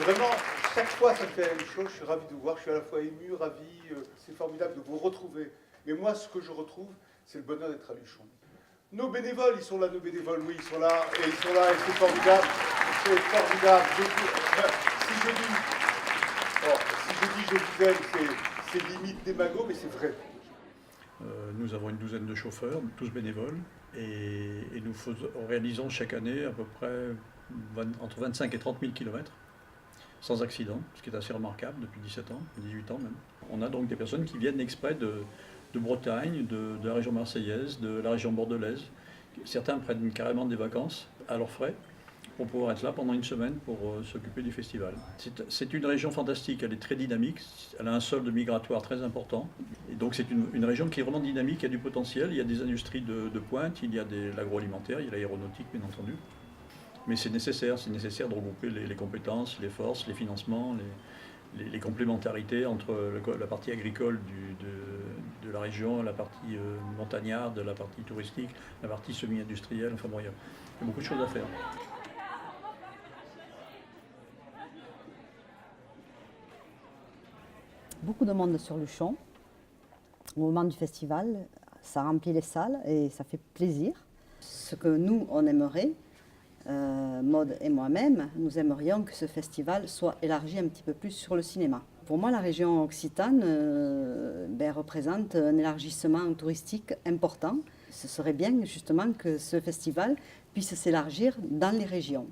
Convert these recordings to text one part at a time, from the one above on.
Vraiment, chaque fois, ça me fait la même chose. Je suis ravi de vous voir. Je suis à la fois ému, ravi. C'est formidable de vous retrouver. Mais moi, ce que je retrouve, c'est le bonheur d'être à Luchon. Nos bénévoles, ils sont là, nos bénévoles, oui, ils sont là, et c'est formidable. C'est formidable. Si je dis je vous aime, c'est limite démago, mais c'est vrai. Nous avons une douzaine de chauffeurs, tous bénévoles, et nous réalisons chaque année à peu près entre 25 et 30 000 km sans accident, ce qui est assez remarquable depuis 17 ans, 18 ans même. On a donc des personnes qui viennent exprès de Bretagne, de la région marseillaise, de la région bordelaise. Certains prennent carrément des vacances à leurs frais pour pouvoir être là pendant une semaine pour s'occuper du festival. C'est une région fantastique, elle est très dynamique, elle a un solde migratoire très important. Et donc c'est une région qui est vraiment dynamique, il y a du potentiel, il y a des industries de pointe, il y a l'agroalimentaire, il y a l'aéronautique bien entendu. Mais c'est nécessaire de regrouper les compétences, les forces, les financements, les complémentarités entre la partie agricole de la région, la partie montagnarde, la partie touristique, la partie semi-industrielle. Enfin bon, il y a beaucoup de choses à faire. Beaucoup de monde sur Luchon. Au moment du festival, ça remplit les salles et ça fait plaisir. Ce que nous, on aimerait, Maud et moi-même, nous aimerions que ce festival soit élargi un petit peu plus sur le cinéma. Pour moi, la région Occitane représente un élargissement touristique important. Ce serait bien justement que ce festival puisse s'élargir dans les régions.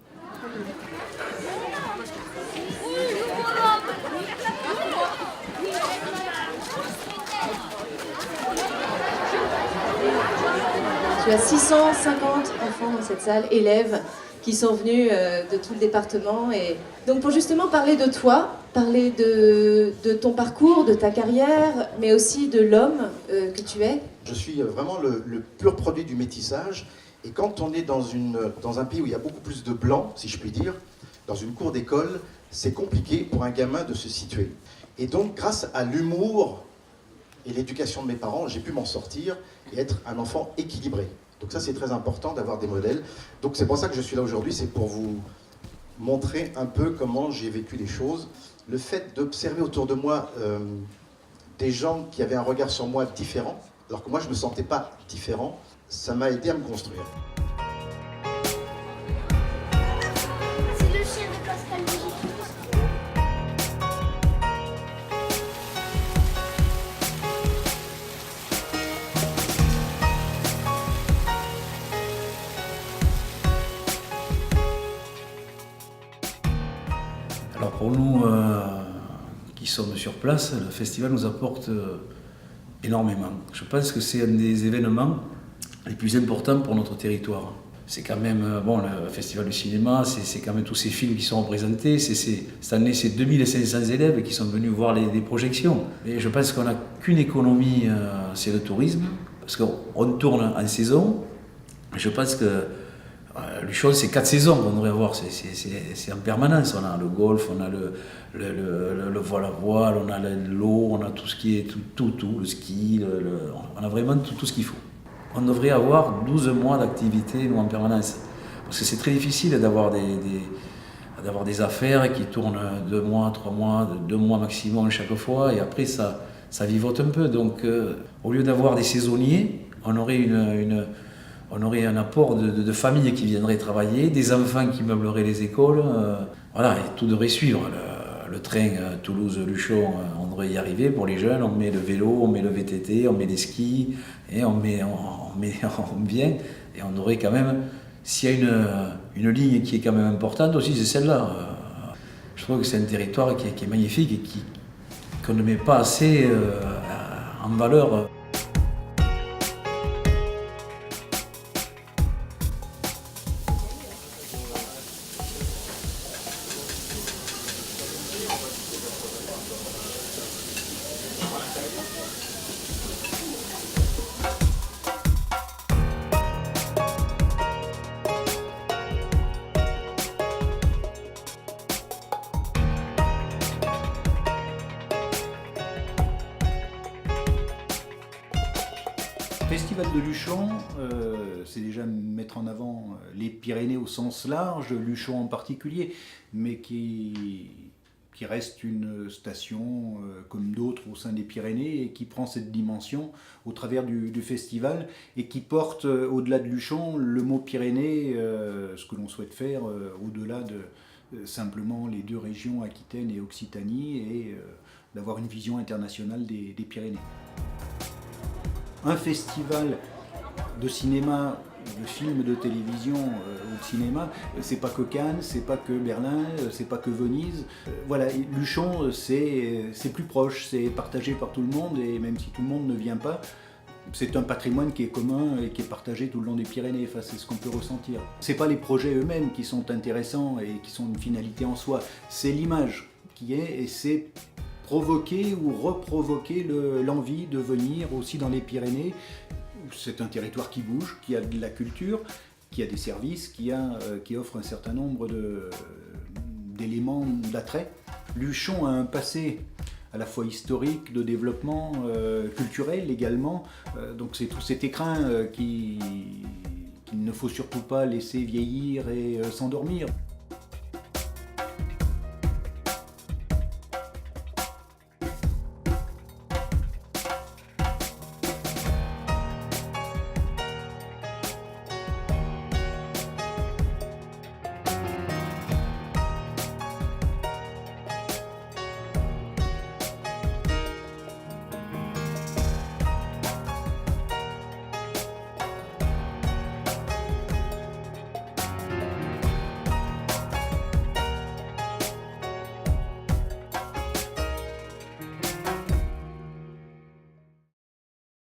Tu as 650 enfants dans cette salle, élèves, qui sont venus de tout le département. Et donc pour justement parler de toi, parler de ton parcours, de ta carrière, mais aussi de l'homme que tu es. Je suis vraiment le pur produit du métissage. Et quand on est dans un pays où il y a beaucoup plus de blancs, si je puis dire, dans une cour d'école, c'est compliqué pour un gamin de se situer. Et donc grâce à l'humour et l'éducation de mes parents, j'ai pu m'en sortir et être un enfant équilibré. Donc ça, c'est très important d'avoir des modèles. Donc c'est pour ça que je suis là aujourd'hui, c'est pour vous montrer un peu comment j'ai vécu les choses. Le fait d'observer autour de moi des gens qui avaient un regard sur moi différent, alors que moi je ne me sentais pas différent, ça m'a aidé à me construire. C'est le chien de Pascal Légitimus. Alors pour nous qui sommes sur place, le festival nous apporte énormément. Je pense que c'est un des événements les plus importants pour notre territoire. C'est quand même, le festival du cinéma, c'est quand même tous ces films qui sont représentés. Cette année, c'est 2500 élèves qui sont venus voir les projections. Et je pense qu'on n'a qu'une économie, c'est le tourisme, parce qu'on tourne en saison. Je pense que Luchon, c'est 4 saisons qu'on devrait avoir, c'est en permanence. On a le golf, on a le voile à voile, on a l'eau, on a tout ce qui est tout, le ski, on a vraiment tout ce qu'il faut. On devrait avoir 12 mois d'activité, nous, en permanence. Parce que c'est très difficile d'avoir des affaires qui tournent 2 mois, 3 mois, 2 mois maximum chaque fois, et après ça vivote un peu. Donc au lieu d'avoir des saisonniers, on aurait un apport de familles qui viendraient travailler, des enfants qui meubleraient les écoles, et tout devrait suivre. Le train Toulouse-Luchon, on devrait y arriver pour les jeunes. On met le vélo, on met le VTT, on met les skis, et on vient. Et on aurait quand même, s'il y a une ligne qui est quand même importante aussi, c'est celle-là. Je trouve que c'est un territoire qui est magnifique et qu'on ne met pas assez en valeur. Festival de Luchon, c'est déjà mettre en avant les Pyrénées au sens large, Luchon en particulier, mais qui reste une station comme d'autres au sein des Pyrénées et qui prend cette dimension au travers du festival et qui porte au-delà de Luchon le mot Pyrénées, ce que l'on souhaite faire au-delà de simplement les deux régions Aquitaine et Occitanie et d'avoir une vision internationale des Pyrénées. Un festival de cinéma, de films de télévision ou de cinéma, c'est pas que Cannes, c'est pas que Berlin, c'est pas que Venise. Voilà, Luchon, c'est plus proche, c'est partagé par tout le monde et même si tout le monde ne vient pas, c'est un patrimoine qui est commun et qui est partagé tout le long des Pyrénées, enfin, c'est ce qu'on peut ressentir. C'est pas les projets eux-mêmes qui sont intéressants et qui sont une finalité en soi, c'est l'image qui est et c'est provoquer ou reprovoquer l'envie de venir aussi dans les Pyrénées. C'est un territoire qui bouge, qui a de la culture, qui a des services, qui offre un certain nombre d'éléments d'attrait. Luchon a un passé à la fois historique, de développement culturel également. Donc c'est tout cet écrin qu'il ne faut surtout pas laisser vieillir et s'endormir.